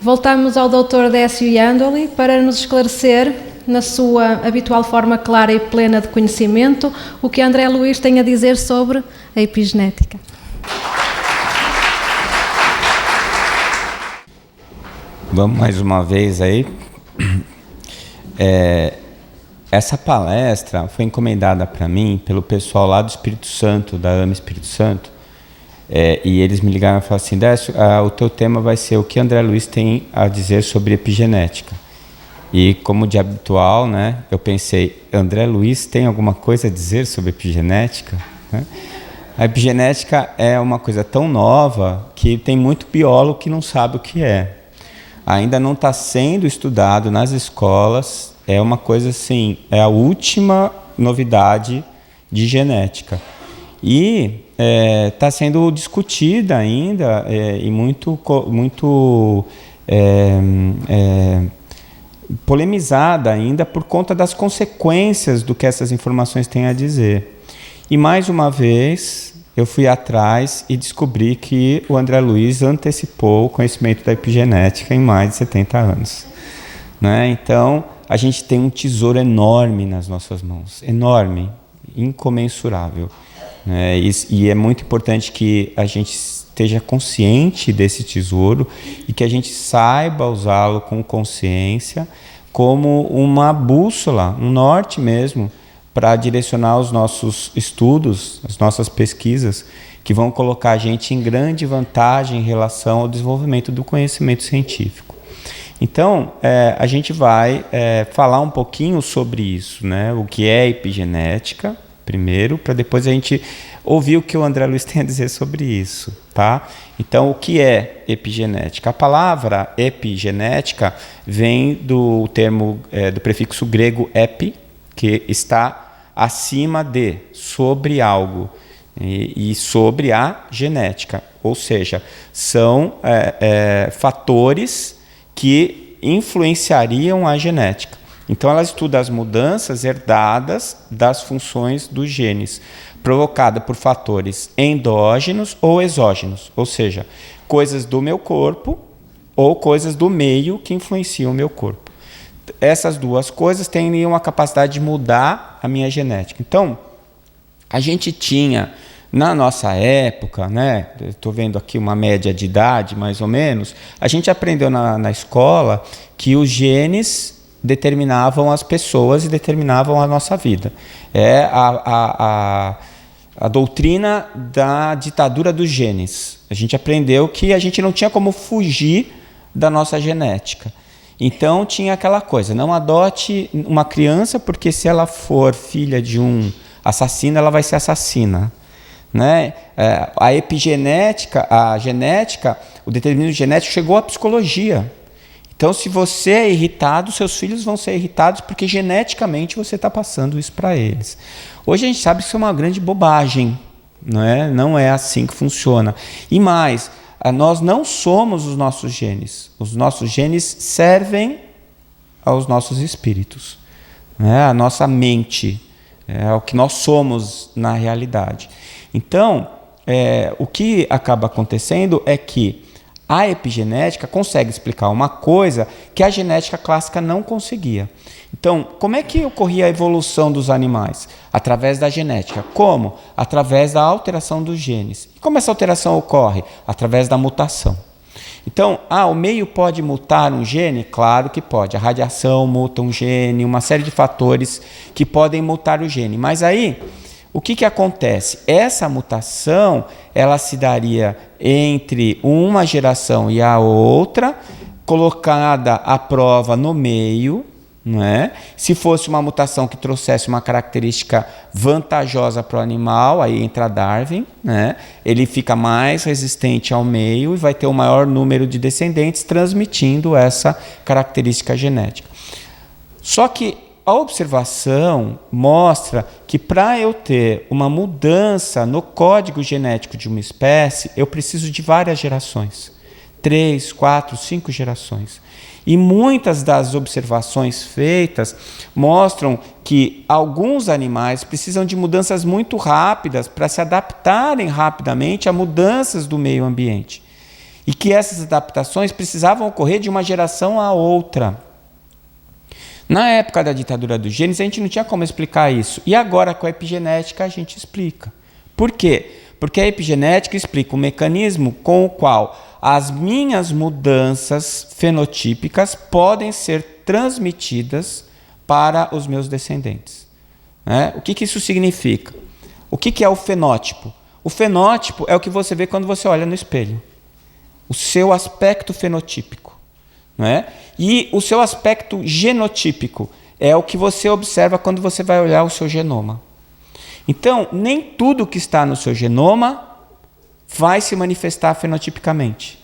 voltamos ao Dr. Décio Iandoli para nos esclarecer, na sua habitual forma clara e plena de conhecimento, o que André Luiz tem a dizer sobre a epigenética. Vamos mais uma vez aí. Essa palestra foi encomendada para mim pelo pessoal lá do Espírito Santo, da AMA Espírito Santo, e eles me ligaram e falaram assim: Décio, o teu tema vai ser o que André Luiz tem a dizer sobre epigenética. E como de habitual, né, eu pensei, André Luiz tem alguma coisa a dizer sobre epigenética? A epigenética é uma coisa tão nova que tem muito biólogo que não sabe o que é. Ainda não está sendo estudado nas escolas, é uma coisa assim, é a última novidade de genética. E está sendo discutida ainda e muito polemizada ainda por conta das consequências do que essas informações têm a dizer. E mais uma vez eu fui atrás e descobri que o André Luiz antecipou o conhecimento da epigenética em mais de 70 anos. Né? Então, a gente tem um tesouro enorme nas nossas mãos, enorme, incomensurável. Né? E é muito importante que a gente esteja consciente desse tesouro e que a gente saiba usá-lo com consciência, como uma bússola, um norte mesmo, para direcionar os nossos estudos, as nossas pesquisas, que vão colocar a gente em grande vantagem em relação ao desenvolvimento do conhecimento científico. Então, a gente vai falar um pouquinho sobre isso, né? O que é epigenética, primeiro, para depois a gente ouvir o que o André Luiz tem a dizer sobre isso, tá? Então, o que é epigenética? A palavra epigenética vem do termo, do prefixo grego epi, que está acima de, sobre algo, e sobre a genética, ou seja, são fatores que influenciariam a genética. Então, ela estuda as mudanças herdadas das funções dos genes, provocada por fatores endógenos ou exógenos, ou seja, coisas do meu corpo ou coisas do meio que influenciam o meu corpo. Essas duas coisas teriam a capacidade de mudar a minha genética. Então, a gente tinha, na nossa época, né, estou vendo aqui uma média de idade, mais ou menos, a gente aprendeu na escola que os genes determinavam as pessoas e determinavam a nossa vida. É a doutrina da ditadura dos genes. A gente aprendeu que a gente não tinha como fugir da nossa genética. Então tinha aquela coisa, não adote uma criança porque se ela for filha de um assassino, ela vai ser assassina. Né? A epigenética, a genética, o determinismo genético chegou à psicologia. Então, se você é irritado, seus filhos vão ser irritados porque geneticamente você está passando isso para eles. Hoje a gente sabe que isso é uma grande bobagem, não é? Não é assim que funciona. E mais, nós não somos os nossos genes. Os nossos genes servem aos nossos espíritos, né? A nossa mente, é o que nós somos na realidade. Então, o que acaba acontecendo é que a epigenética consegue explicar uma coisa que a genética clássica não conseguia. Então, como é que ocorria a evolução dos animais? Através da genética. Como? Através da alteração dos genes. E como essa alteração ocorre? Através da mutação. Então, o meio pode mutar um gene? Claro que pode. A radiação muta um gene, uma série de fatores que podem mutar o gene. Mas aí, o que acontece? Essa mutação, ela se daria entre uma geração e a outra, colocada à prova no meio, não é? Se fosse uma mutação que trouxesse uma característica vantajosa para o animal, aí entra Darwin, né? Ele fica mais resistente ao meio e vai ter um maior número de descendentes transmitindo essa característica genética. Só que a observação mostra que para eu ter uma mudança no código genético de uma espécie, eu preciso de várias gerações. 3, 4, 5 gerações. E muitas das observações feitas mostram que alguns animais precisam de mudanças muito rápidas para se adaptarem rapidamente a mudanças do meio ambiente. e que essas adaptações precisavam ocorrer de uma geração à outra. Na época da ditadura dos genes, a gente não tinha como explicar isso. E agora, com a epigenética, a gente explica. Por quê? Porque a epigenética explica o mecanismo com o qual as minhas mudanças fenotípicas podem ser transmitidas para os meus descendentes. Né? O que isso significa? O que é o fenótipo? O fenótipo é o que você vê quando você olha no espelho. O seu aspecto fenotípico. Né? E o seu aspecto genotípico é o que você observa quando você vai olhar o seu genoma. Então, nem tudo que está no seu genoma vai se manifestar fenotipicamente.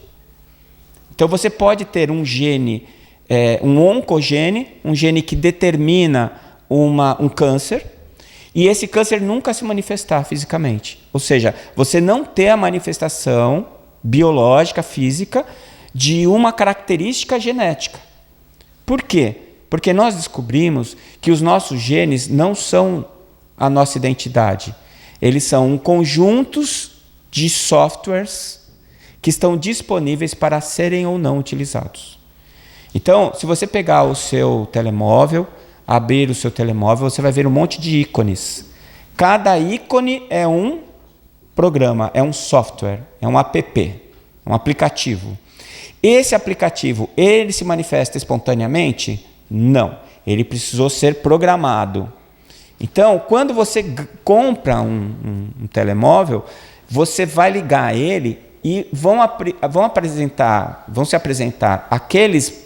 Então, você pode ter um gene, um oncogene, um gene que determina um câncer, e esse câncer nunca se manifestar fisicamente. Ou seja, você não ter a manifestação biológica, física, de uma característica genética. Por quê? Porque nós descobrimos que os nossos genes não são a nossa identidade. Eles são conjuntos de softwares que estão disponíveis para serem ou não utilizados. Então, se você pegar o seu telemóvel, abrir o seu telemóvel, você vai ver um monte de ícones. Cada ícone é um programa, é um software, é um app, um aplicativo. Esse aplicativo, ele se manifesta espontaneamente? Não. Ele precisou ser programado. Então, quando você compra um telemóvel, você vai ligar ele e vão se apresentar aqueles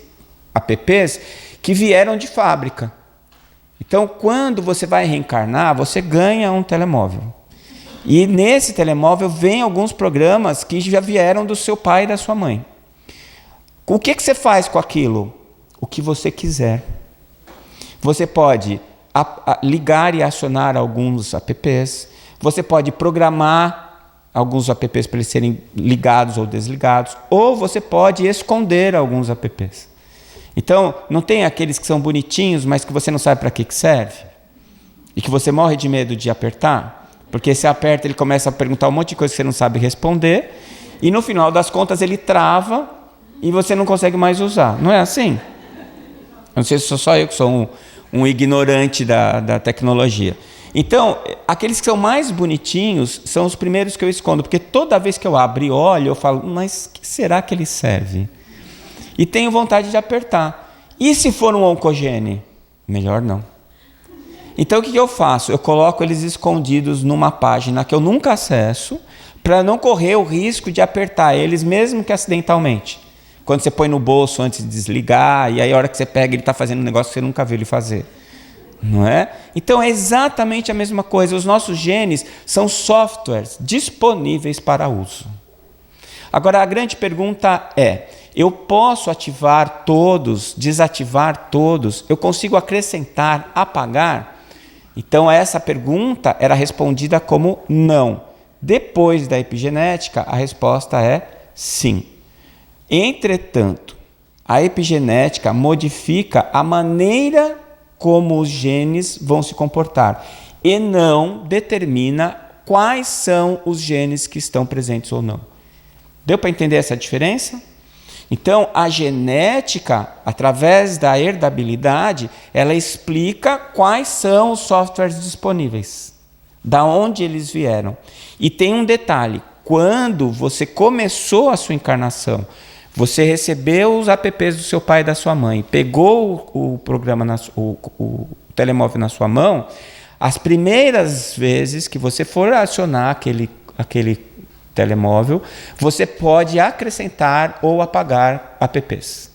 apps que vieram de fábrica. Então, quando você vai reencarnar, você ganha um telemóvel. E nesse telemóvel vem alguns programas que já vieram do seu pai e da sua mãe. O que você faz com aquilo? O que você quiser. Você pode ligar e acionar alguns apps. Você pode programar alguns apps para eles serem ligados ou desligados. Ou você pode esconder alguns apps. Então, não tem aqueles que são bonitinhos, mas que você não sabe para que serve? E que você morre de medo de apertar? Porque se aperta, ele começa a perguntar um monte de coisa que você não sabe responder. E no final das contas, ele trava e você não consegue mais usar. Não é assim? Não sei se sou só eu que sou um ignorante da tecnologia. Então, aqueles que são mais bonitinhos são os primeiros que eu escondo, porque toda vez que eu abro e olho, eu falo, mas que será que ele serve? E tenho vontade de apertar. E se for um oncogene? Melhor não. Então, o que eu faço? Eu coloco eles escondidos numa página que eu nunca acesso, para não correr o risco de apertar eles, mesmo que acidentalmente. Quando você põe no bolso antes de desligar, e aí a hora que você pega, ele está fazendo um negócio que você nunca viu ele fazer. Não é? Então é exatamente a mesma coisa. Os nossos genes são softwares disponíveis para uso. Agora, a grande pergunta é, eu posso ativar todos, desativar todos? Eu consigo acrescentar, apagar? Então essa pergunta era respondida como não. Depois da epigenética, a resposta é sim. Entretanto, a epigenética modifica a maneira como os genes vão se comportar e não determina quais são os genes que estão presentes ou não. Deu para entender essa diferença? Então, a genética, através da herdabilidade, ela explica quais são os softwares disponíveis, da onde eles vieram. E tem um detalhe, quando você começou a sua encarnação, você recebeu os apps do seu pai e da sua mãe, pegou o programa, o telemóvel na sua mão, as primeiras vezes que você for acionar aquele telemóvel, você pode acrescentar ou apagar apps.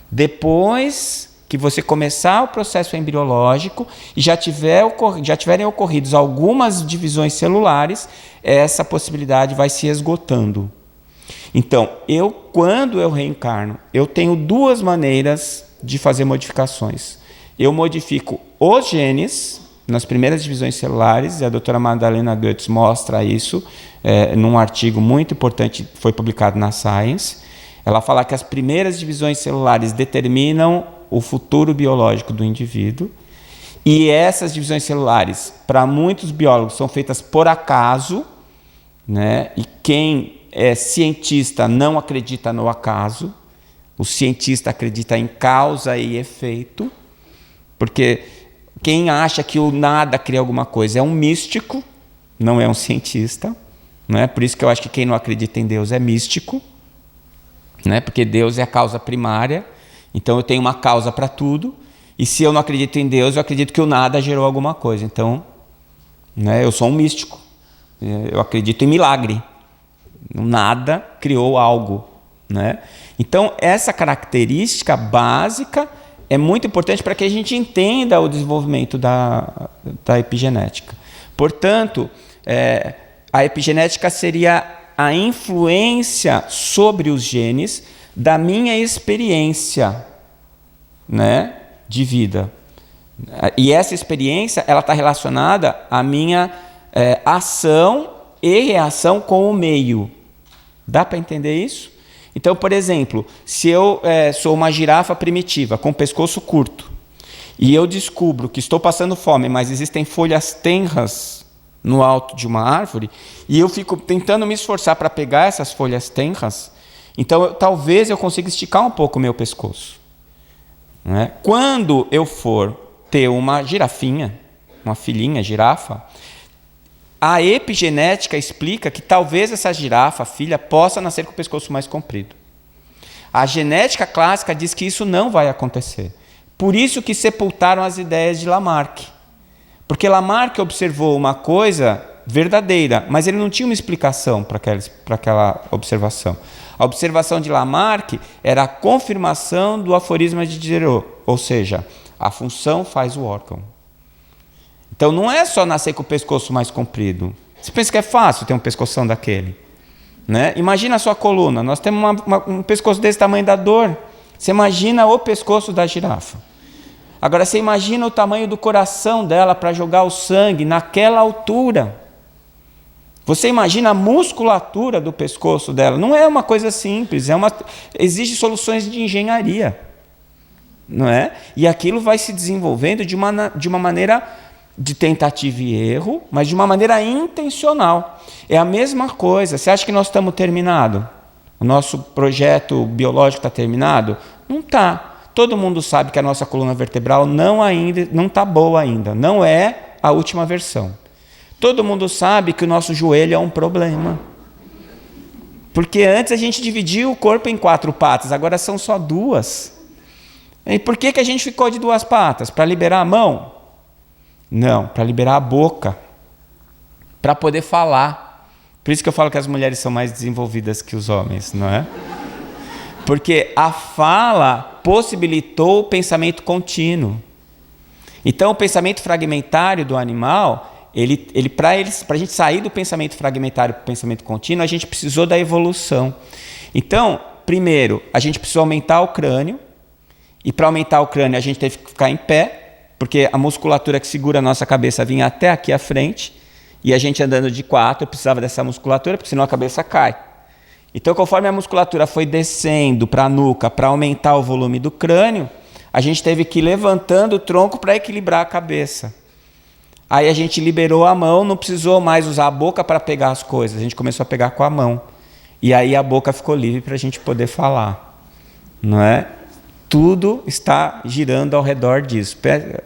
Depois que você começar o processo embriológico e já tiverem ocorrido algumas divisões celulares, essa possibilidade vai se esgotando. Então, quando eu reencarno, eu tenho duas maneiras de fazer modificações. Eu modifico os genes nas primeiras divisões celulares, e a doutora Madalena Goetz mostra isso num artigo muito importante que foi publicado na Science. Ela fala que as primeiras divisões celulares determinam o futuro biológico do indivíduo, e essas divisões celulares, para muitos biólogos, são feitas por acaso, né? E quem cientista não acredita no acaso, o cientista acredita em causa e efeito, porque quem acha que o nada cria alguma coisa é um místico, não é um cientista. Não é? Por isso que eu acho que quem não acredita em Deus é místico, né? Porque Deus é a causa primária, então eu tenho uma causa para tudo, e se eu não acredito em Deus, eu acredito que o nada gerou alguma coisa. Então, né, eu sou um místico, eu acredito em milagre, o nada criou algo. Né? Então, essa característica básica é muito importante para que a gente entenda o desenvolvimento da epigenética. Portanto, a epigenética seria a influência sobre os genes da minha experiência, né, de vida. E essa experiência está relacionada à minha ação e reação com o meio. Dá para entender isso? Então, por exemplo, se eu sou uma girafa primitiva com pescoço curto e eu descubro que estou passando fome, mas existem folhas tenras no alto de uma árvore, e eu fico tentando me esforçar para pegar essas folhas tenras, então talvez eu consiga esticar um pouco o meu pescoço. Né? Quando eu for ter uma girafinha, uma filhinha girafa, a epigenética explica que talvez essa girafa, filha, possa nascer com o pescoço mais comprido. A genética clássica diz que isso não vai acontecer. Por isso que sepultaram as ideias de Lamarck. Porque Lamarck observou uma coisa verdadeira, mas ele não tinha uma explicação para aquela observação. A observação de Lamarck era a confirmação do aforisma de Diderot, ou seja, a função faz o órgão. Então não é só nascer com o pescoço mais comprido. Você pensa que é fácil ter um pescoção daquele? Né? Imagina a sua coluna, nós temos um pescoço desse tamanho da dor. Você imagina o pescoço da girafa. Agora você imagina o tamanho do coração dela para jogar o sangue naquela altura. Você imagina a musculatura do pescoço dela. Não é uma coisa simples, exige soluções de engenharia. Não é? E aquilo vai se desenvolvendo de uma maneira de tentativa e erro, mas de uma maneira intencional. É a mesma coisa. Você acha que nós estamos terminados? O nosso projeto biológico está terminado? Não está. Todo mundo sabe que a nossa coluna vertebral não está boa ainda. Não é a última versão. Todo mundo sabe que o nosso joelho é um problema. Porque antes a gente dividia o corpo em 4 patas, agora são só 2. E por que a gente ficou de 2 patas? Para liberar a mão? Não, para liberar a boca. Para poder falar. Por isso que eu falo que as mulheres são mais desenvolvidas que os homens, não é? Porque a fala possibilitou o pensamento contínuo. Então, o pensamento fragmentário do animal, para a gente sair do pensamento fragmentário para o pensamento contínuo, a gente precisou da evolução. Então, primeiro, a gente precisou aumentar o crânio, e para aumentar o crânio a gente teve que ficar em pé, porque a musculatura que segura a nossa cabeça vinha até aqui à frente, e a gente andando de 4 precisava dessa musculatura, porque senão a cabeça cai. Então, conforme a musculatura foi descendo para a nuca para aumentar o volume do crânio, a gente teve que ir levantando o tronco para equilibrar a cabeça. Aí a gente liberou a mão, não precisou mais usar a boca para pegar as coisas, a gente começou a pegar com a mão. E aí a boca ficou livre para a gente poder falar. Não é? Tudo está girando ao redor disso.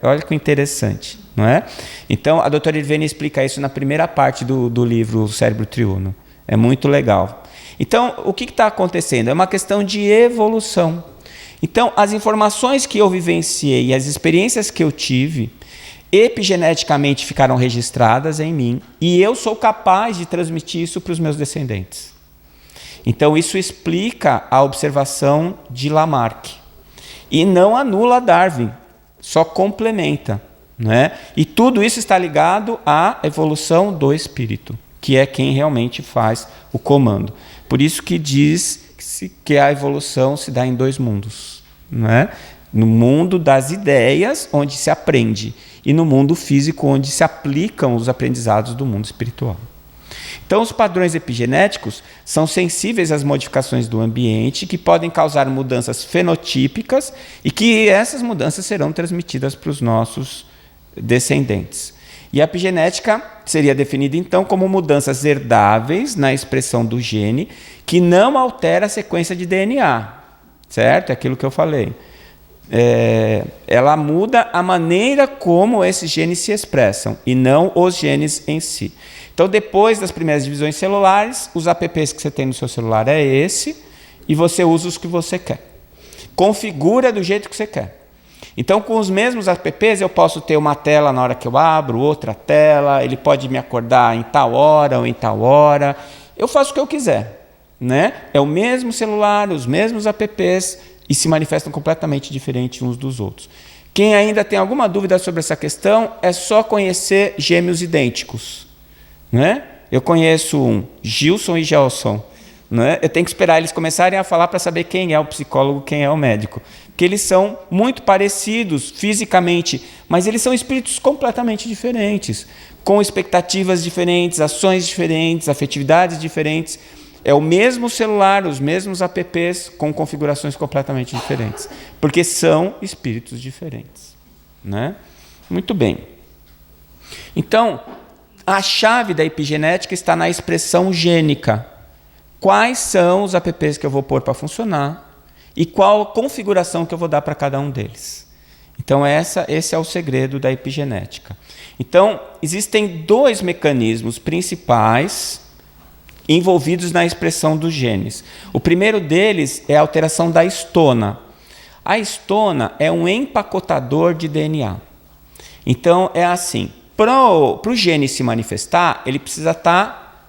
Olha que interessante. Não é? Então, a doutora Irvine explica isso na primeira parte do livro O Cérebro Triuno. É muito legal. Então, o que está acontecendo? É uma questão de evolução. Então, as informações que eu vivenciei e as experiências que eu tive, epigeneticamente ficaram registradas em mim, e eu sou capaz de transmitir isso para os meus descendentes. Então, isso explica a observação de Lamarck. E não anula Darwin, só complementa. Né? E tudo isso está ligado à evolução do espírito, que é quem realmente faz o comando. Por isso que diz que a evolução se dá em 2 mundos. Né? No mundo das ideias, onde se aprende, e no mundo físico, onde se aplicam os aprendizados do mundo espiritual. Então, os padrões epigenéticos são sensíveis às modificações do ambiente, que podem causar mudanças fenotípicas e que essas mudanças serão transmitidas para os nossos descendentes. E a epigenética seria definida, então, como mudanças herdáveis na expressão do gene que não altera a sequência de DNA, certo? É aquilo que eu falei. Ela muda a maneira como esses genes se expressam e não os genes em si. Então, depois das primeiras divisões celulares, os apps que você tem no seu celular é esse e você usa os que você quer. Configura do jeito que você quer. Então, com os mesmos apps, eu posso ter uma tela na hora que eu abro, outra tela, ele pode me acordar em tal hora ou em tal hora. Eu faço o que eu quiser, né? É o mesmo celular, os mesmos apps e se manifestam completamente diferentes uns dos outros. Quem ainda tem alguma dúvida sobre essa questão, é só conhecer gêmeos idênticos, né? Eu conheço um, Gilson e Gelson. Né? Eu tenho que esperar eles começarem a falar para saber quem é o psicólogo, quem é o médico. Porque eles são muito parecidos fisicamente, mas eles são espíritos completamente diferentes, com expectativas diferentes, ações diferentes, afetividades diferentes. É o mesmo celular, os mesmos apps, com configurações completamente diferentes. Porque são espíritos diferentes. Né? Muito bem. Então, a chave da epigenética está na expressão gênica. Quais são os apps que eu vou pôr para funcionar e qual a configuração que eu vou dar para cada um deles. Então, esse é o segredo da epigenética. Então, existem dois mecanismos principais envolvidos na expressão dos genes. O primeiro deles é a alteração da histona. A histona é um empacotador de DNA. Então, é assim, para o gene se manifestar, ele precisa estar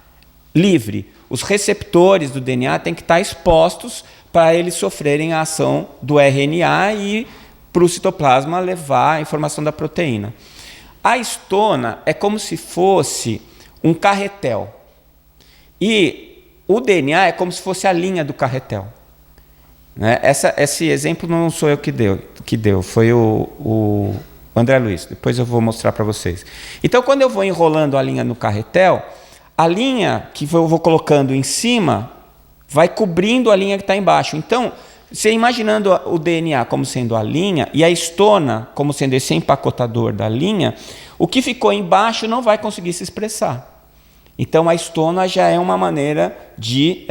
livre. Os receptores do DNA têm que estar expostos para eles sofrerem a ação do RNA e para o citoplasma levar a informação da proteína. A histona é como se fosse um carretel. E o DNA é como se fosse a linha do carretel. Né? Esse exemplo não sou eu que deu, foi o André Luiz. Depois eu vou mostrar para vocês. Então, quando eu vou enrolando a linha no carretel, a linha que eu vou colocando em cima vai cobrindo a linha que está embaixo. Então, você imaginando o DNA como sendo a linha e a histona como sendo esse empacotador da linha, o que ficou embaixo não vai conseguir se expressar. Então, a histona já é uma maneira de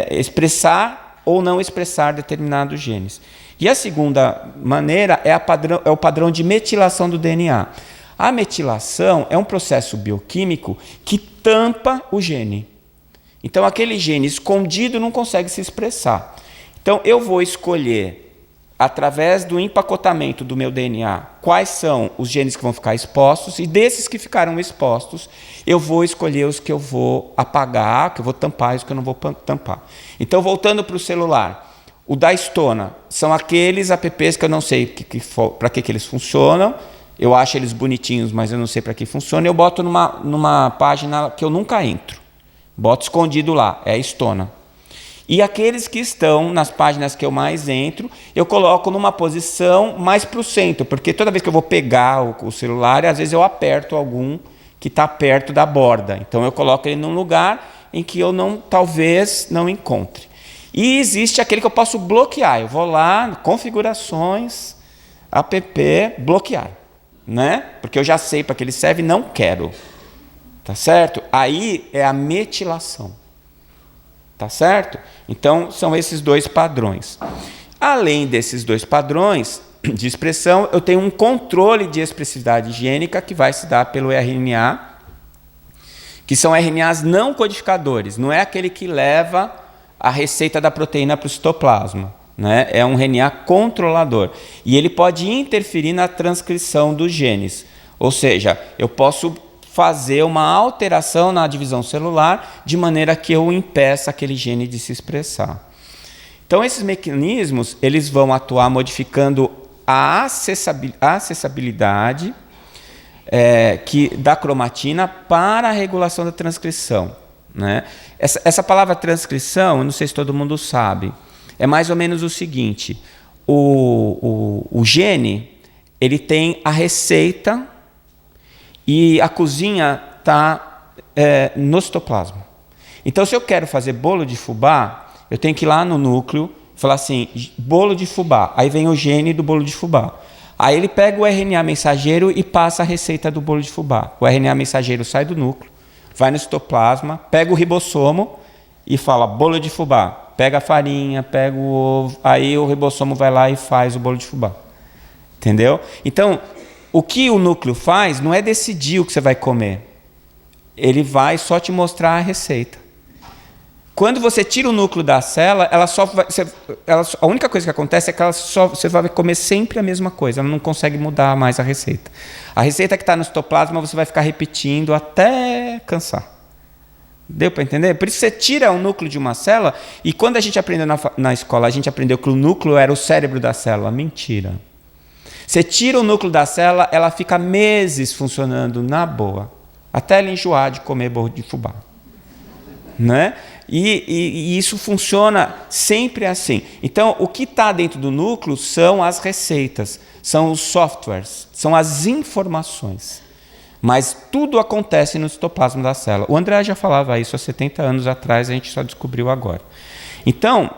expressar ou não expressar determinados genes. E a segunda maneira é o padrão de metilação do DNA. A metilação é um processo bioquímico que tampa o gene. Então, aquele gene escondido não consegue se expressar. Então, eu vou escolher, através do empacotamento do meu DNA, quais são os genes que vão ficar expostos, e desses que ficaram expostos, eu vou escolher os que eu vou apagar, que eu vou tampar e os que eu não vou tampar. Então, voltando para o celular, o da histona são aqueles apps que eu não sei para que eles funcionam. Eu acho eles bonitinhos, mas eu não sei para que funciona. Eu boto numa página que eu nunca entro. Boto escondido lá, é a histona. E aqueles que estão nas páginas que eu mais entro, eu coloco numa posição mais para o centro, porque toda vez que eu vou pegar o celular, às vezes eu aperto algum que está perto da borda. Então eu coloco ele num lugar em que eu talvez não encontre. E existe aquele que eu posso bloquear. Eu vou lá, configurações, app, bloquear. Né? Porque eu já sei para que ele serve e não quero. Tá certo? Aí é a metilação. Tá certo? Então, são esses dois padrões. Além desses dois padrões de expressão, eu tenho um controle de expressividade gênica que vai se dar pelo RNA, que são RNAs não codificadores. Não é aquele que leva a receita da proteína para o citoplasma. Né? É um RNA controlador. E ele pode interferir na transcrição dos genes. Ou seja, eu posso fazer uma alteração na divisão celular de maneira que eu impeça aquele gene de se expressar. Então, esses mecanismos eles vão atuar modificando a acessibilidade da cromatina para a regulação da transcrição. Né? Essa palavra transcrição, eu não sei se todo mundo sabe, é mais ou menos o seguinte: o gene ele tem a receita e a cozinha está no citoplasma. Então, se eu quero fazer bolo de fubá, eu tenho que ir lá no núcleo e falar assim, bolo de fubá. Aí vem o gene do bolo de fubá. Aí ele pega o RNA mensageiro e passa a receita do bolo de fubá. O RNA mensageiro sai do núcleo, vai no citoplasma, pega o ribossomo e fala bolo de fubá. Pega a farinha, pega o ovo, aí o ribossomo vai lá e faz o bolo de fubá. Entendeu? Então, o que o núcleo faz não é decidir o que você vai comer. Ele vai só te mostrar a receita. Quando você tira o núcleo da célula, a única coisa que acontece é que você vai comer sempre a mesma coisa. Ela não consegue mudar mais a receita. A receita que está no citoplasma, você vai ficar repetindo até cansar. Deu para entender? Por isso você tira o núcleo de uma célula, e quando a gente aprendeu na escola, a gente aprendeu que o núcleo era o cérebro da célula. Mentira. Você tira o núcleo da célula, ela fica meses funcionando na boa, até ela enjoar de comer bolo de fubá. Né? E isso funciona sempre assim. Então, o que está dentro do núcleo são as receitas, são os softwares, são as informações. Mas tudo acontece no citoplasma da célula. O André já falava isso há 70 anos atrás, a gente só descobriu agora. Então,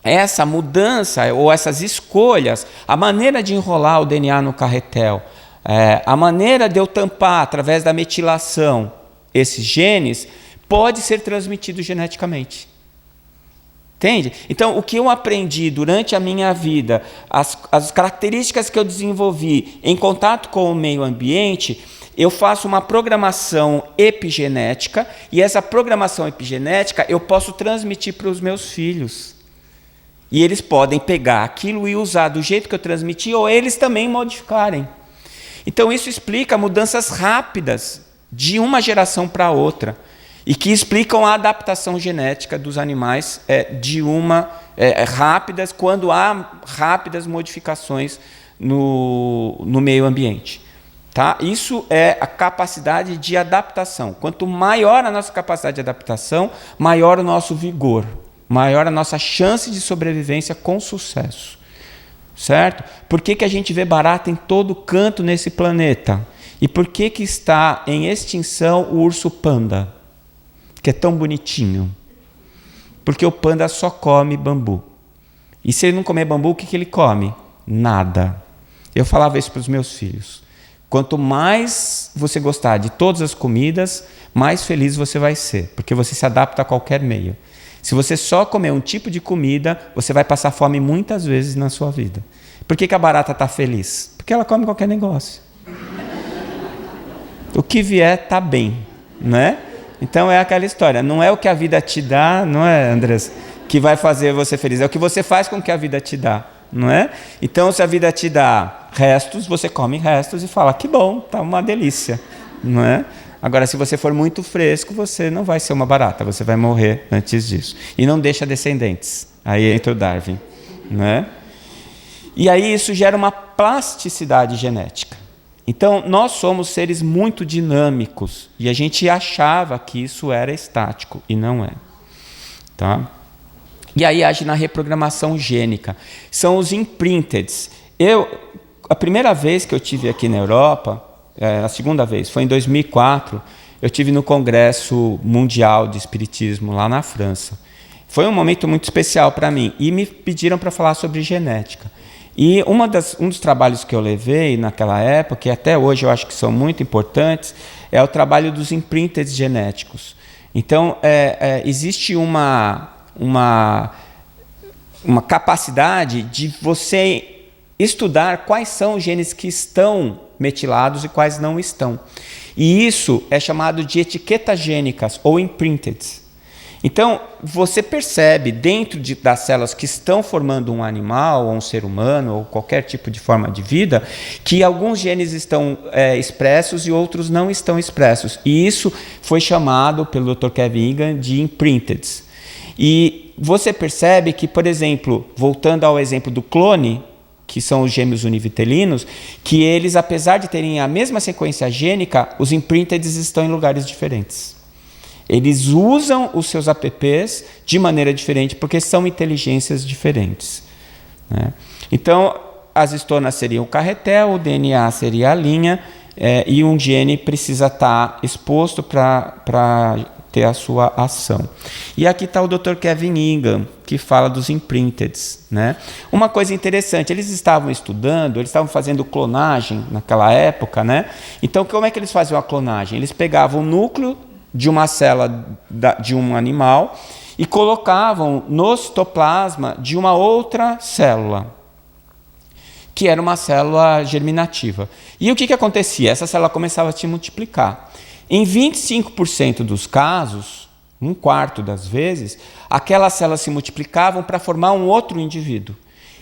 essa mudança ou essas escolhas, a maneira de enrolar o DNA no carretel, a maneira de eu tampar através da metilação esses genes, pode ser transmitido geneticamente. Entende? Então, o que eu aprendi durante a minha vida, as características que eu desenvolvi em contato com o meio ambiente, eu faço uma programação epigenética, e essa programação epigenética eu posso transmitir para os meus filhos. E eles podem pegar aquilo e usar do jeito que eu transmiti, ou eles também modificarem. Então, isso explica mudanças rápidas de uma geração para outra, e que explicam a adaptação genética dos animais rápidas, quando há rápidas modificações no meio ambiente. Tá? Isso é a capacidade de adaptação. Quanto maior a nossa capacidade de adaptação, maior o nosso vigor, maior a nossa chance de sobrevivência com sucesso. Certo? Por que a gente vê barata em todo canto nesse planeta? E por que está em extinção o urso panda, que é tão bonitinho? Porque o panda só come bambu. E se ele não comer bambu, o que ele come? Nada. Eu falava isso para os meus filhos. Quanto mais você gostar de todas as comidas, mais feliz você vai ser, porque você se adapta a qualquer meio. Se você só comer um tipo de comida, você vai passar fome muitas vezes na sua vida. Por que a barata está feliz? Porque ela come qualquer negócio. O que vier está bem, né? Então é aquela história, não é o que a vida te dá, não é, Andrés, que vai fazer você feliz, é o que você faz com o que a vida te dá, não é? Então, se a vida te dá restos, você come restos e fala, que bom, tá uma delícia, não é? Agora, se você for muito fresco, você não vai ser uma barata, você vai morrer antes disso. E não deixa descendentes, aí entra o Darwin, não é? E aí isso gera uma plasticidade genética. Então, nós somos seres muito dinâmicos, e a gente achava que isso era estático, e não é. Tá? E aí age na reprogramação gênica. São os imprinteds. A primeira vez que eu tive aqui na Europa, a segunda vez, foi em 2004, eu tive no Congresso Mundial de Espiritismo, lá na França. Foi um momento muito especial para mim, e me pediram para falar sobre genética. E um dos trabalhos que eu levei naquela época, e até hoje eu acho que são muito importantes, é o trabalho dos imprints genéticos. Então, existe uma capacidade de você estudar quais são os genes que estão metilados e quais não estão. E isso é chamado de etiquetas gênicas ou imprinted. Então, você percebe dentro das células que estão formando um animal, ou um ser humano, ou qualquer tipo de forma de vida, que alguns genes estão expressos e outros não estão expressos. E isso foi chamado pelo Dr. Kevin Egan de imprinted. E você percebe que, por exemplo, voltando ao exemplo do clone, que são os gêmeos univitelinos, que eles, apesar de terem a mesma sequência gênica, os imprinted estão em lugares diferentes. Eles usam os seus apps de maneira diferente, porque são inteligências diferentes. Né? Então, as histonas seriam o carretel, o DNA seria a linha, e um gene precisa estar exposto para ter a sua ação. E aqui está o Dr. Kevin Ingham, que fala dos imprinteds, né? Uma coisa interessante, eles estavam estudando, eles estavam fazendo clonagem naquela época, né? Então, como é que eles faziam a clonagem? Eles pegavam o núcleo de uma célula de um animal e colocavam no citoplasma de uma outra célula, que era uma célula germinativa. E o que acontecia? Essa célula começava a se multiplicar. Em 25% dos casos, 1/4 das vezes, aquelas células se multiplicavam para formar um outro indivíduo.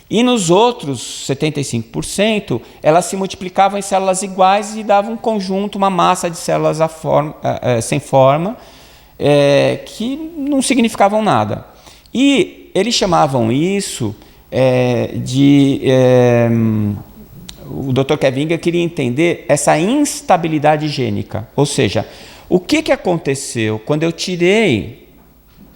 E nos outros 75%, elas se multiplicavam em células iguais e davam um conjunto, uma massa de células sem forma, que não significavam nada. E eles chamavam isso o Dr. Kevin queria entender essa instabilidade gênica. Ou seja, o que aconteceu quando eu tirei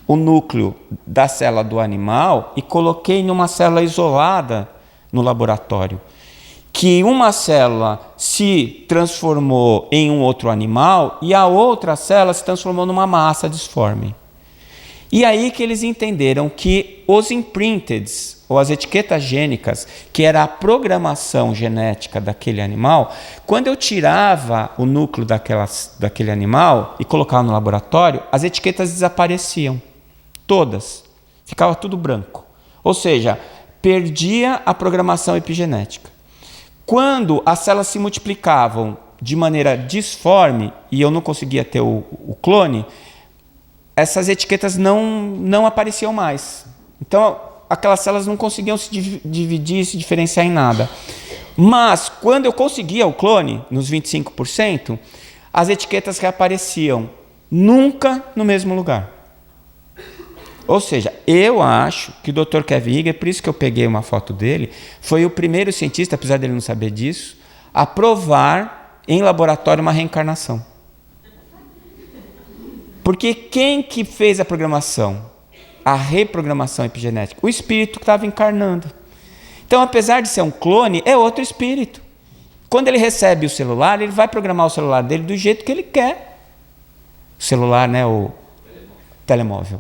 o núcleo da célula do animal e coloquei numa célula isolada no laboratório? Que uma célula se transformou em um outro animal e a outra célula se transformou numa massa disforme. E aí que eles entenderam que os imprinteds, ou as etiquetas gênicas, que era a programação genética daquele animal, quando eu tirava o núcleo daquele animal e colocava no laboratório, as etiquetas desapareciam. Todas. Ficava tudo branco. Ou seja, perdia a programação epigenética. Quando as células se multiplicavam de maneira disforme e eu não conseguia ter o clone, essas etiquetas não apareciam mais. Então, aquelas células não conseguiam se dividir, se diferenciar em nada. Mas, quando eu conseguia o clone, nos 25%, as etiquetas reapareciam, nunca no mesmo lugar. Ou seja, eu acho que o Dr. Kevin Ingham, por isso que eu peguei uma foto dele, foi o primeiro cientista, apesar dele não saber disso, a provar em laboratório uma reencarnação. Porque quem que fez a programação? A reprogramação epigenética? O espírito que estava encarnando. Então, apesar de ser um clone, é outro espírito. Quando ele recebe o celular, ele vai programar o celular dele do jeito que ele quer. O celular, né? O telemóvel.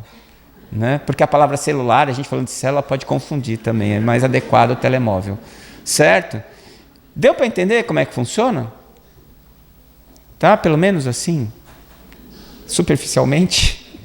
Né? Porque a palavra celular, a gente falando de célula, pode confundir também. É mais adequado o telemóvel. Certo? Deu para entender como é que funciona? Tá? Pelo menos assim? Superficialmente?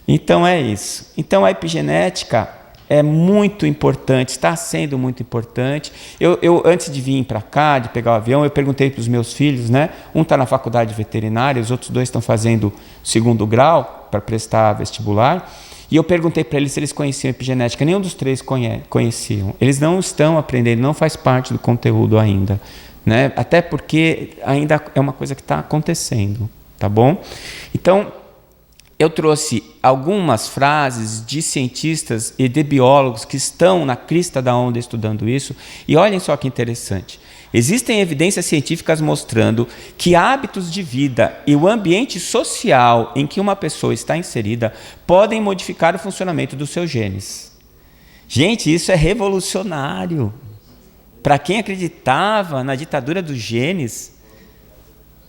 Então é isso. Então a epigenética é muito importante, está sendo muito importante. Eu antes de vir para cá, de pegar o avião, eu perguntei para os meus filhos, né? Um está na faculdade veterinária, os outros 2 estão fazendo 2º grau para prestar vestibular. E eu perguntei para eles se eles conheciam epigenética. Nenhum dos 3 conheciam. Eles não estão aprendendo, não faz parte do conteúdo ainda, né? Até porque ainda é uma coisa que está acontecendo. Tá bom? Então, eu trouxe algumas frases de cientistas e de biólogos que estão na crista da onda estudando isso. E olhem só que interessante. Existem evidências científicas mostrando que hábitos de vida e o ambiente social em que uma pessoa está inserida podem modificar o funcionamento dos seus genes. Gente, isso é revolucionário. Para quem acreditava na ditadura dos genes,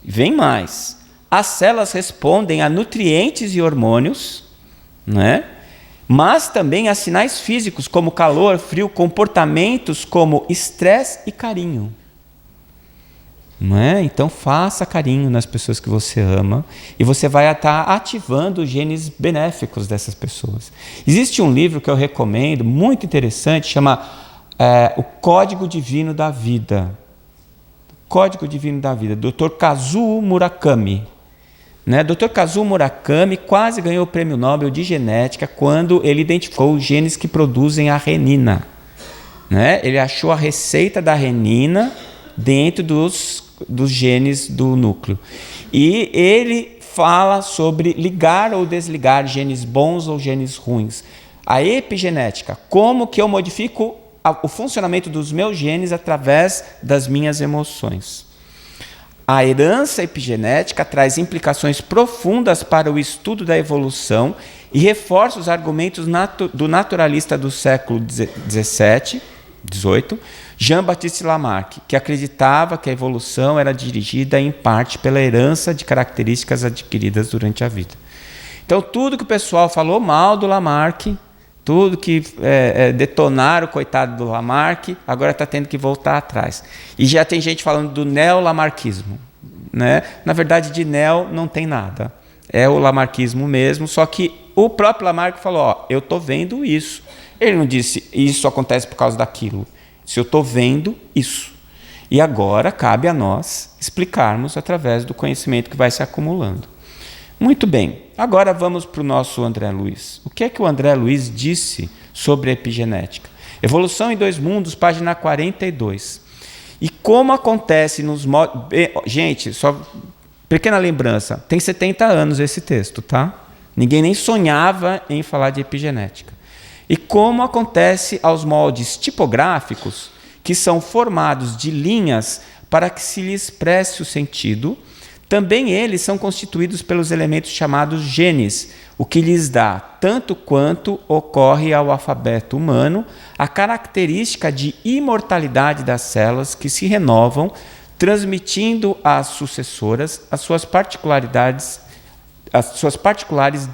vem mais. As células respondem a nutrientes e hormônios, né? Mas também a sinais físicos como calor, frio, comportamentos como estresse e carinho. Não é? Então faça carinho nas pessoas que você ama e você vai estar ativando os genes benéficos dessas pessoas. Existe um livro que eu recomendo, muito interessante, chama O Código Divino da Vida. Código Divino da Vida, Dr. Kazuo Murakami. Né? Dr. Kazuo Murakami quase ganhou o prêmio Nobel de Genética quando ele identificou os genes que produzem a renina. Né? Ele achou a receita da renina dentro dos genes do núcleo. E ele fala sobre ligar ou desligar genes bons ou genes ruins. A epigenética, como que eu modifico o funcionamento dos meus genes através das minhas emoções. A herança epigenética traz implicações profundas para o estudo da evolução e reforça os argumentos do naturalista do século XVII, XVIII, Jean-Baptiste Lamarck, que acreditava que a evolução era dirigida em parte pela herança de características adquiridas durante a vida. Então, tudo que o pessoal falou mal do Lamarck, tudo que detonaram o coitado do Lamarck, agora está tendo que voltar atrás. E já tem gente falando do neo-lamarquismo, né? Na verdade, de neo não tem nada. É o lamarquismo mesmo, só que o próprio Lamarck falou, ó, eu estou vendo isso. Ele não disse, isso acontece por causa daquilo. Se eu estou vendo isso. E agora cabe a nós explicarmos através do conhecimento que vai se acumulando. Muito bem, agora vamos para o nosso André Luiz. O que é que o André Luiz disse sobre a epigenética? Evolução em Dois Mundos, página 42. E como acontece nos modos... Gente, só pequena lembrança, tem 70 anos esse texto, tá? Ninguém nem sonhava em falar de epigenética. E como acontece aos moldes tipográficos, que são formados de linhas para que se lhe expresse o sentido, também eles são constituídos pelos elementos chamados genes, o que lhes dá, tanto quanto ocorre ao alfabeto humano, a característica de imortalidade das células que se renovam, transmitindo às sucessoras as suas particulares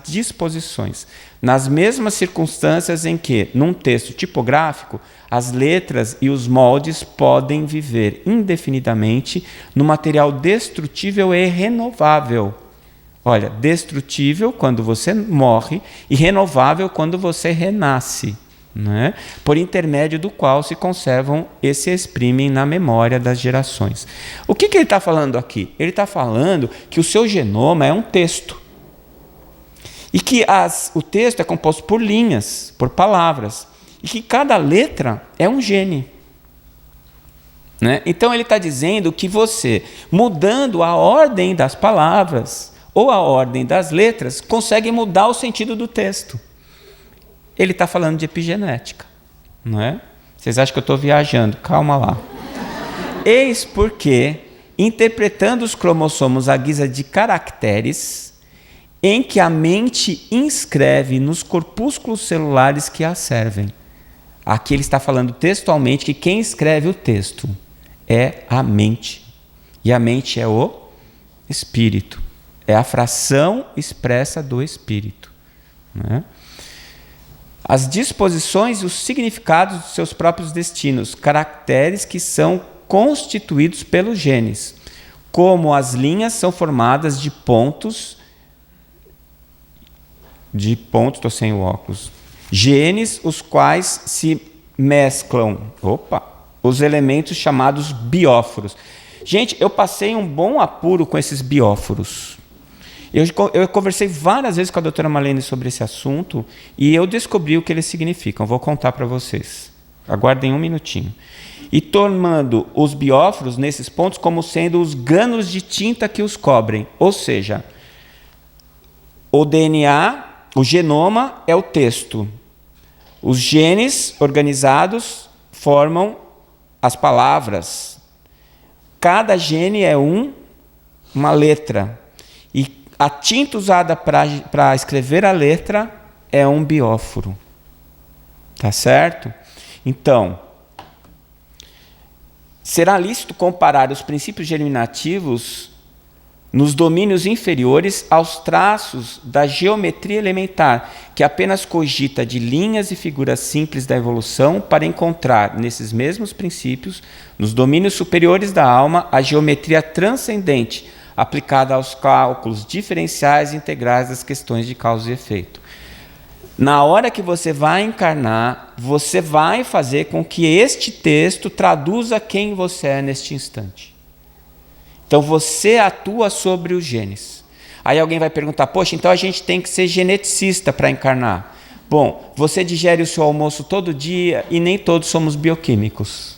disposições, nas mesmas circunstâncias em que, num texto tipográfico, as letras e os moldes podem viver indefinidamente no material destrutível e renovável. Olha, destrutível quando você morre e renovável quando você renasce, né? Por intermédio do qual se conservam e se exprimem na memória das gerações. O que ele está falando aqui? Ele está falando que o seu genoma é um texto. E que o texto é composto por linhas, por palavras. E que cada letra é um gene. Né? Então ele está dizendo que você, mudando a ordem das palavras ou a ordem das letras, consegue mudar o sentido do texto. Ele está falando de epigenética. Não é? Vocês acham que eu estou viajando? Calma lá. Eis porque, interpretando os cromossomos à guisa de caracteres, em que a mente inscreve nos corpúsculos celulares que a servem. Aqui ele está falando textualmente que quem escreve o texto é a mente. E a mente é o espírito. É a fração expressa do espírito. Né? As disposições e os significados dos seus próprios destinos, caracteres que são constituídos pelos genes. Como as linhas são formadas de pontos, estou sem o óculos. Genes, os quais se mesclam, os elementos chamados bióforos. Gente, eu passei um bom apuro com esses bióforos. Eu conversei várias vezes com a doutora Marlene sobre esse assunto e eu descobri o que eles significam. Vou contar para vocês. Aguardem um minutinho. E tomando os bióforos nesses pontos como sendo os grânulos de tinta que os cobrem. Ou seja, o DNA... O genoma é o texto. Os genes organizados formam as palavras. Cada gene é uma letra. E a tinta usada para escrever a letra é um bióforo. Tá certo? Então, será lícito comparar os princípios germinativos nos domínios inferiores aos traços da geometria elementar, que apenas cogita de linhas e figuras simples da evolução para encontrar, nesses mesmos princípios, nos domínios superiores da alma, a geometria transcendente, aplicada aos cálculos diferenciais e integrais das questões de causa e efeito. Na hora que você vai encarnar, você vai fazer com que este texto traduza quem você é neste instante. Então você atua sobre os genes. Aí alguém vai perguntar, poxa, então a gente tem que ser geneticista para encarnar. Bom, você digere o seu almoço todo dia e nem todos somos bioquímicos.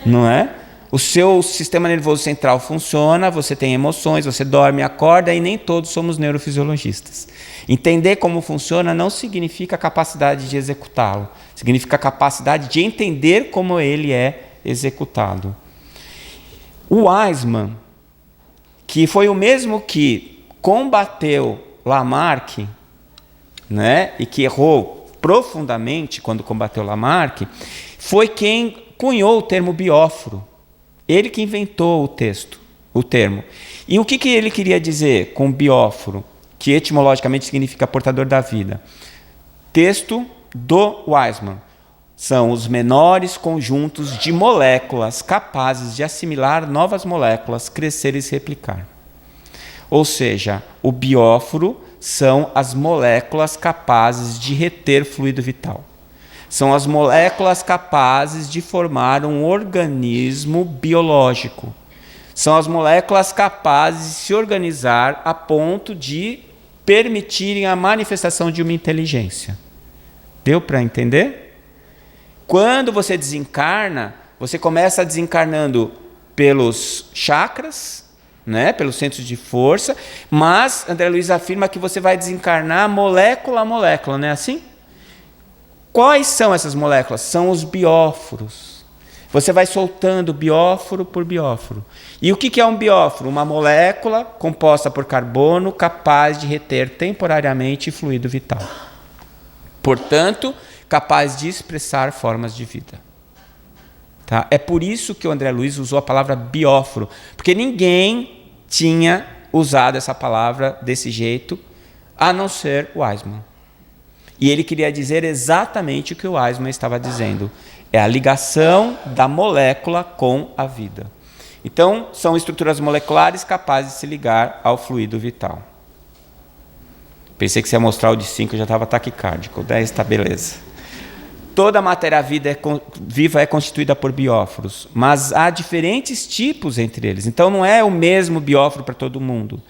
Não é? O seu sistema nervoso central funciona, você tem emoções, você dorme, acorda e nem todos somos neurofisiologistas. Entender como funciona não significa capacidade de executá-lo. Significa capacidade de entender como ele é executado. O Weismann, que foi o mesmo que combateu Lamarck, né, e que errou profundamente quando combateu Lamarck, foi quem cunhou o termo bióforo. Ele que inventou o termo. E o que ele queria dizer com bióforo, que etimologicamente significa portador da vida? Texto do Weismann. São os menores conjuntos de moléculas capazes de assimilar novas moléculas, crescer e se replicar. Ou seja, o bióforo são as moléculas capazes de reter fluido vital. São as moléculas capazes de formar um organismo biológico. São as moléculas capazes de se organizar a ponto de permitirem a manifestação de uma inteligência. Deu para entender? Quando você desencarna, você começa desencarnando pelos chakras, né, pelos centros de força, mas André Luiz afirma que você vai desencarnar molécula a molécula, não é assim? Quais são essas moléculas? São os bióforos. Você vai soltando bióforo por bióforo. E o que é um bióforo? Uma molécula composta por carbono capaz de reter temporariamente fluido vital. Portanto, capaz de expressar formas de vida. Tá? É por isso que o André Luiz usou a palavra bióforo, porque ninguém tinha usado essa palavra desse jeito, a não ser o Weismann. E ele queria dizer exatamente o que o Weismann estava dizendo. É a ligação da molécula com a vida. Então, são estruturas moleculares capazes de se ligar ao fluido vital. Pensei que você ia mostrar o de 5, eu já estava taquicárdico. O 10 está beleza. Toda a matéria viva é constituída por bióforos, mas há diferentes tipos entre eles. Então, não é o mesmo bióforo para todo mundo.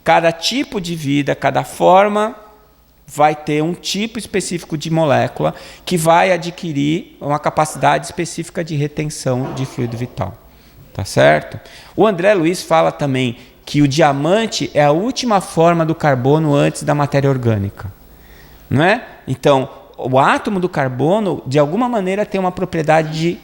Cada tipo de vida, cada forma, vai ter um tipo específico de molécula que vai adquirir uma capacidade específica de retenção de fluido vital. Tá certo? O André Luiz fala também que o diamante é a última forma do carbono antes da matéria orgânica. Não é? Então, o átomo do carbono, de alguma maneira, tem uma propriedade de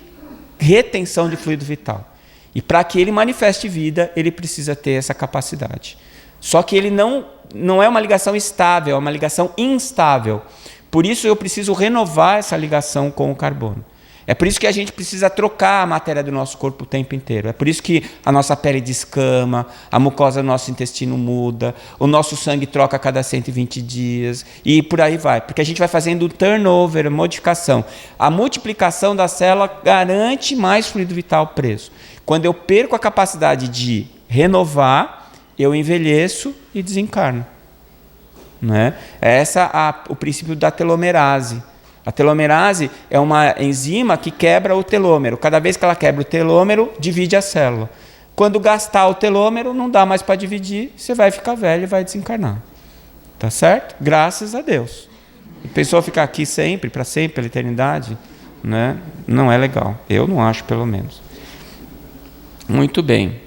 retenção de fluido vital. E para que ele manifeste vida, ele precisa ter essa capacidade. Só que ele não é uma ligação estável, é uma ligação instável. Por isso eu preciso renovar essa ligação com o carbono. É por isso que a gente precisa trocar a matéria do nosso corpo o tempo inteiro. É por isso que a nossa pele descama, a mucosa do nosso intestino muda, o nosso sangue troca a cada 120 dias e por aí vai. Porque a gente vai fazendo turnover, modificação. A multiplicação da célula garante mais fluido vital preso. Quando eu perco a capacidade de renovar, eu envelheço e desencarno. Né? É o princípio da telomerase. A telomerase é uma enzima que quebra o telômero. Cada vez que ela quebra o telômero, divide a célula. Quando gastar o telômero, não dá mais para dividir, você vai ficar velho e vai desencarnar. Tá certo? Graças a Deus. A pessoa ficar aqui sempre, para sempre, pela eternidade, né? Não é legal. Eu não acho, pelo menos. Muito bem.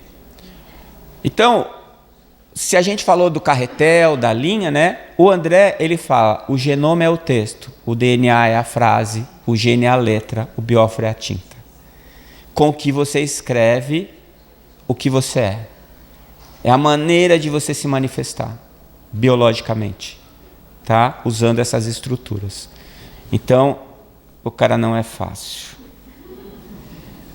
Então, se a gente falou do carretel, da linha, né? O André, ele fala, o genoma é o texto, o DNA é a frase, o gene é a letra, o bióforo é a tinta. Com o que você escreve o que você é. É a maneira de você se manifestar, biologicamente, tá? Usando essas estruturas. Então, o cara não é fácil.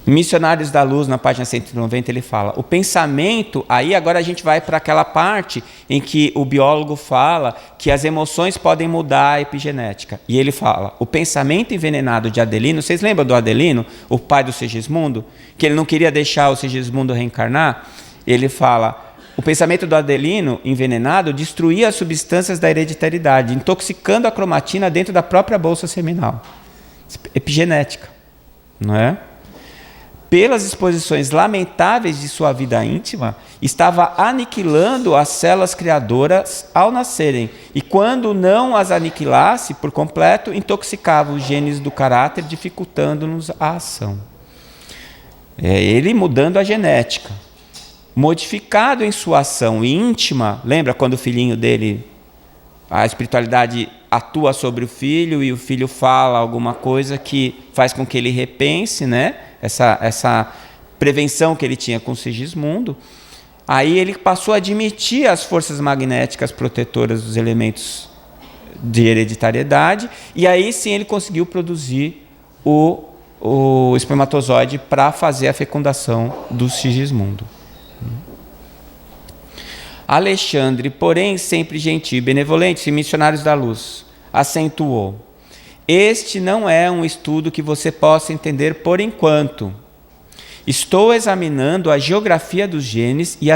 Missionários da Luz, na página 190, ele fala, o pensamento, aí agora a gente vai para aquela parte em que o biólogo fala que as emoções podem mudar a epigenética. E ele fala, o pensamento envenenado de Adelino, vocês lembram do Adelino, o pai do Segismundo, que ele não queria deixar o Segismundo reencarnar? Ele fala, o pensamento do Adelino envenenado destruía as substâncias da hereditariedade, intoxicando a cromatina dentro da própria bolsa seminal. Epigenética, não é? Pelas exposições lamentáveis de sua vida íntima, estava aniquilando as células criadoras ao nascerem, e quando não as aniquilasse por completo, intoxicava os genes do caráter, dificultando-nos a ação. É ele mudando a genética. Modificado em sua ação íntima, lembra quando o filhinho dele, a espiritualidade atua sobre o filho e o filho fala alguma coisa que faz com que ele repense, né? Essa prevenção que ele tinha com o Sigismundo, aí ele passou a admitir as forças magnéticas protetoras dos elementos de hereditariedade, e aí sim ele conseguiu produzir o espermatozoide para fazer a fecundação do Sigismundo. Alexandre, porém, sempre gentil e benevolente, missionários da luz, acentuou: este não é um estudo que você possa entender por enquanto. Estou examinando a geografia dos genes e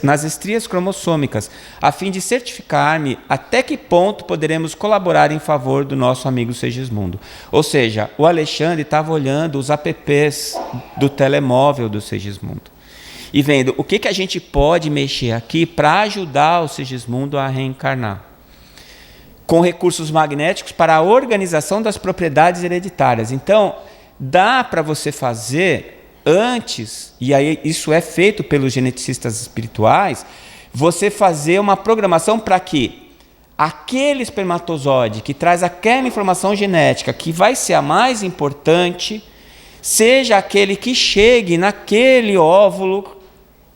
nas estrias cromossômicas, a fim de certificar-me até que ponto poderemos colaborar em favor do nosso amigo Segismundo. Ou seja, o Alexandre estava olhando os apps do telemóvel do Segismundo e vendo o que a gente pode mexer aqui para ajudar o Segismundo a reencarnar, com recursos magnéticos para a organização das propriedades hereditárias. Então, dá para você fazer antes, e aí isso é feito pelos geneticistas espirituais, você fazer uma programação para que aquele espermatozoide que traz aquela informação genética que vai ser a mais importante, seja aquele que chegue naquele óvulo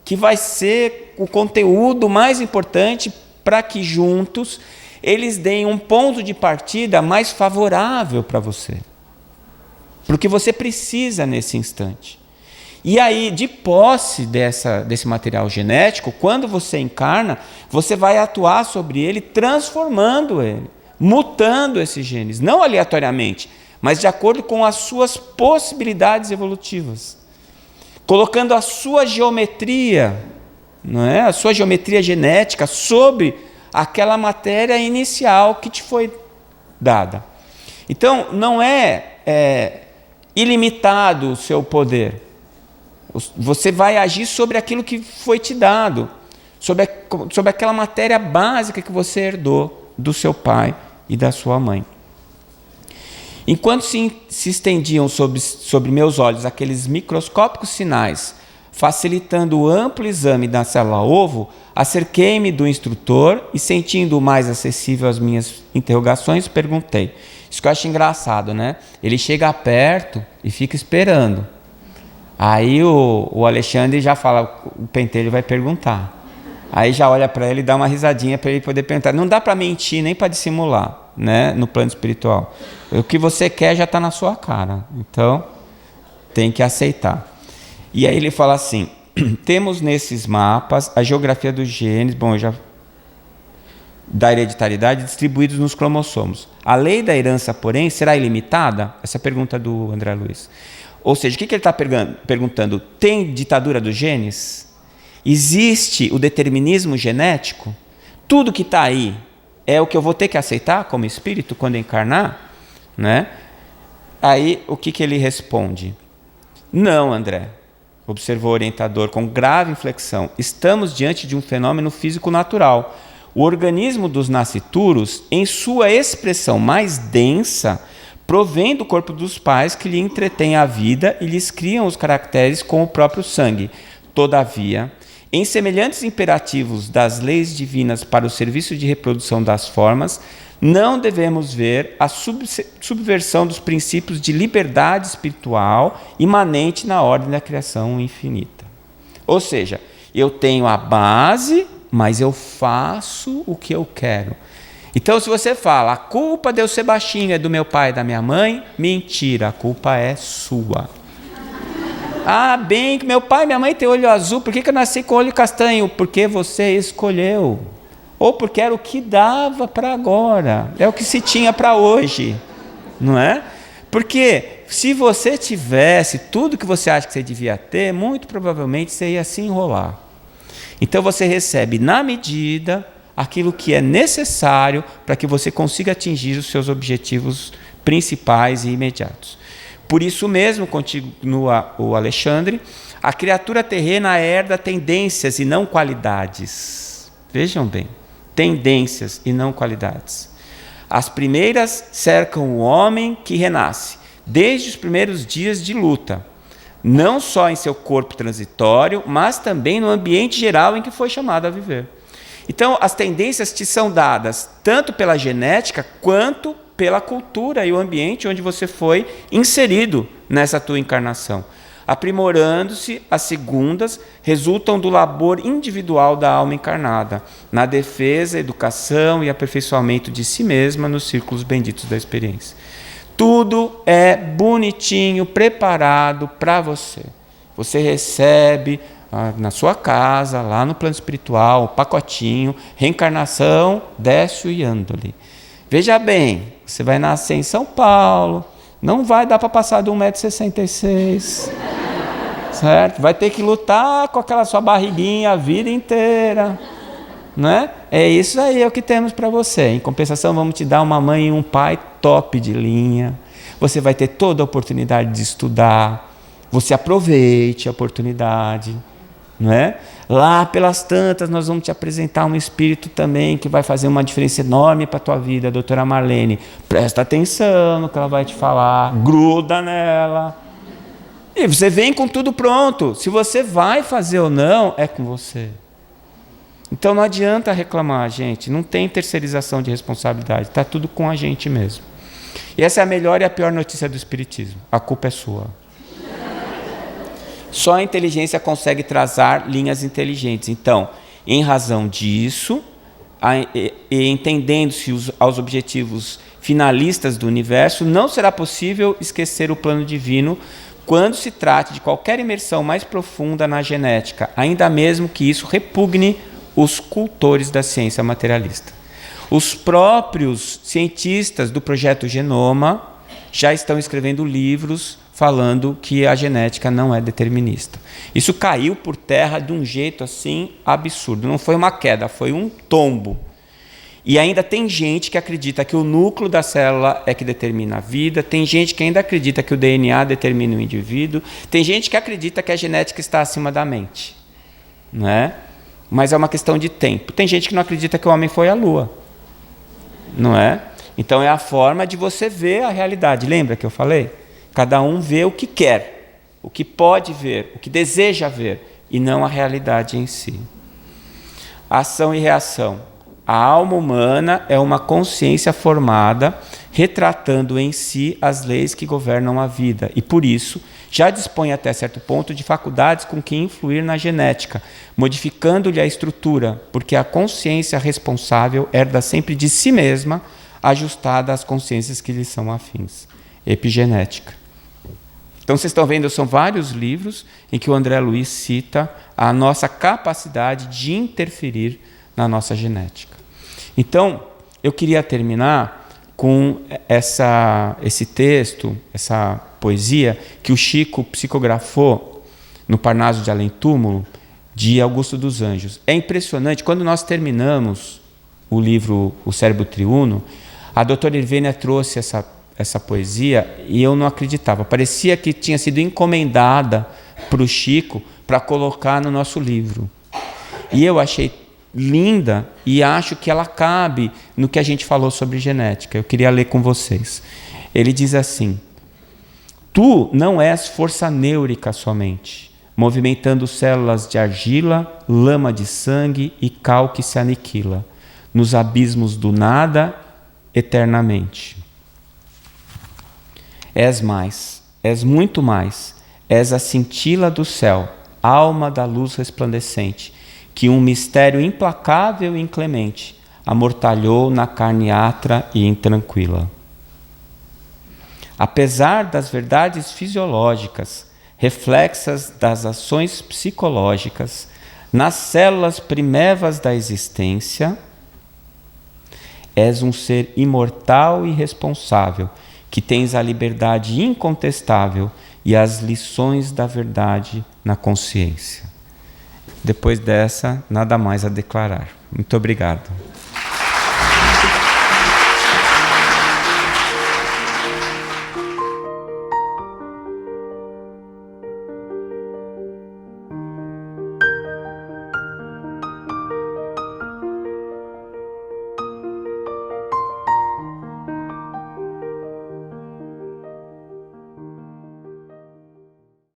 que vai ser o conteúdo mais importante, para que juntos eles deem um ponto de partida mais favorável para você, porque você precisa nesse instante. E aí, de posse desse material genético, quando você encarna, você vai atuar sobre ele, transformando ele, mutando esses genes, não aleatoriamente, mas de acordo com as suas possibilidades evolutivas, colocando a sua geometria, não é? A sua geometria genética sobre aquela matéria inicial que te foi dada. Então, não é ilimitado o seu poder. Você vai agir sobre aquilo que foi te dado, sobre aquela matéria básica que você herdou do seu pai e da sua mãe. Enquanto se estendiam sobre meus olhos aqueles microscópicos sinais, facilitando o amplo exame da célula-ovo, acerquei-me do instrutor e, sentindo-o mais acessível às minhas interrogações, perguntei. Isso que eu acho engraçado, né? Ele chega perto e fica esperando. Aí o Alexandre já fala, o pentelho vai perguntar. Aí já olha para ele e dá uma risadinha para ele poder perguntar. Não dá para mentir nem para dissimular, né, no plano espiritual. O que você quer já está na sua cara. Então, tem que aceitar. E aí ele fala assim, temos nesses mapas a geografia dos genes, da hereditariedade distribuídos nos cromossomos. A lei da herança, porém, será ilimitada? Essa é a pergunta do André Luiz. Ou seja, o que ele está perguntando? Tem ditadura dos genes? Existe o determinismo genético? Tudo que está aí é o que eu vou ter que aceitar como espírito quando encarnar? Né? Aí, o que ele responde? Não, André, observou o orientador com grave inflexão. Estamos diante de um fenômeno físico natural. O organismo dos nascituros, em sua expressão mais densa, provém do corpo dos pais que lhe entretêm a vida e lhes criam os caracteres com o próprio sangue. Todavia, em semelhantes imperativos das leis divinas para o serviço de reprodução das formas, não devemos ver a subversão dos princípios de liberdade espiritual imanente na ordem da criação infinita. Ou seja, eu tenho a base, mas eu faço o que eu quero. Então, se você fala, a culpa de eu ser baixinho é do meu pai e da minha mãe, mentira, a culpa é sua. Ah, bem que meu pai e minha mãe têm olho azul, por que eu nasci com olho castanho? Porque você escolheu. Ou porque era o que dava para agora, é o que se tinha para hoje, não é? Porque se você tivesse tudo que você acha que você devia ter, muito provavelmente você ia se enrolar. Então você recebe na medida aquilo que é necessário para que você consiga atingir os seus objetivos principais e imediatos. Por isso mesmo, continua o Alexandre, a criatura terrena herda tendências e não qualidades. Vejam bem, tendências e não qualidades. As primeiras cercam o homem que renasce, desde os primeiros dias de luta, não só em seu corpo transitório, mas também no ambiente geral em que foi chamado a viver. Então, as tendências te são dadas tanto pela genética quanto pela cultura e o ambiente onde você foi inserido nessa tua encarnação. aprimorando-se as segundas, resultam do labor individual da alma encarnada, na defesa, educação e aperfeiçoamento de si mesma nos círculos benditos da experiência. Tudo é bonitinho, preparado para você. Você recebe na sua casa, lá no plano espiritual, um pacotinho, reencarnação, Décio Iandoli. Veja bem, você vai nascer em São Paulo, não vai dar para passar de 1,66 m, certo? Vai ter que lutar com aquela sua barriguinha a vida inteira, né? É isso aí, é o que temos para você. Em compensação, vamos te dar uma mãe e um pai top de linha. Você vai ter toda a oportunidade de estudar. Você aproveite a oportunidade, não é? Lá pelas tantas nós vamos te apresentar um espírito também que vai fazer uma diferença enorme para a tua vida, a doutora Marlene. Presta atenção no que ela vai te falar, gruda nela. E você vem com tudo pronto. Se você vai fazer ou não, é com você. Então não adianta reclamar, gente. Não tem terceirização de responsabilidade. Está tudo com a gente mesmo. E essa é a melhor e a pior notícia do espiritismo. A culpa é sua. Só a inteligência consegue traçar linhas inteligentes. Então, em razão disso, e entendendo-se aos objetivos finalistas do universo, não será possível esquecer o plano divino quando se trate de qualquer imersão mais profunda na genética, ainda mesmo que isso repugne os cultores da ciência materialista. Os próprios cientistas do projeto Genoma já estão escrevendo livros falando que a genética não é determinista. Isso caiu por terra de um jeito assim absurdo. Não foi uma queda, foi um tombo. E ainda tem gente que acredita que o núcleo da célula é que determina a vida, tem gente que ainda acredita que o DNA determina o indivíduo, tem gente que acredita que a genética está acima da mente, não é? Mas é uma questão de tempo. Tem gente que não acredita que o homem foi à Lua, não é? Então é a forma de você ver a realidade. Lembra que eu falei? Cada um vê o que quer, o que pode ver, o que deseja ver, e não a realidade em si. Ação e reação. A alma humana é uma consciência formada, retratando em si as leis que governam a vida, e por isso já dispõe até certo ponto de faculdades com que influir na genética, modificando-lhe a estrutura, porque a consciência responsável herda sempre de si mesma, ajustada às consciências que lhe são afins. Epigenética. Então, vocês estão vendo, são vários livros em que o André Luiz cita a nossa capacidade de interferir na nossa genética. Então, eu queria terminar com esse texto, essa poesia, que o Chico psicografou no Parnaso de Além Túmulo, de Augusto dos Anjos. É impressionante, quando nós terminamos o livro O Cérebro Triuno, a doutora Irvênia trouxe essa poesia e eu não acreditava. Parecia que tinha sido encomendada para o Chico para colocar no nosso livro. E eu achei linda e acho que ela cabe no que a gente falou sobre genética. Eu queria ler com vocês. Ele diz assim: tu não és força nêurica somente, movimentando células de argila, lama de sangue e cal que se aniquila, nos abismos do nada eternamente. És mais, és muito mais, és a cintila do céu, alma da luz resplandecente, que um mistério implacável e inclemente amortalhou na carne atra e intranquila. Apesar das verdades fisiológicas, reflexas das ações psicológicas, nas células primevas da existência, és um ser imortal e responsável, que tens a liberdade incontestável e as lições da verdade na consciência. Depois dessa, nada mais a declarar. Muito obrigado.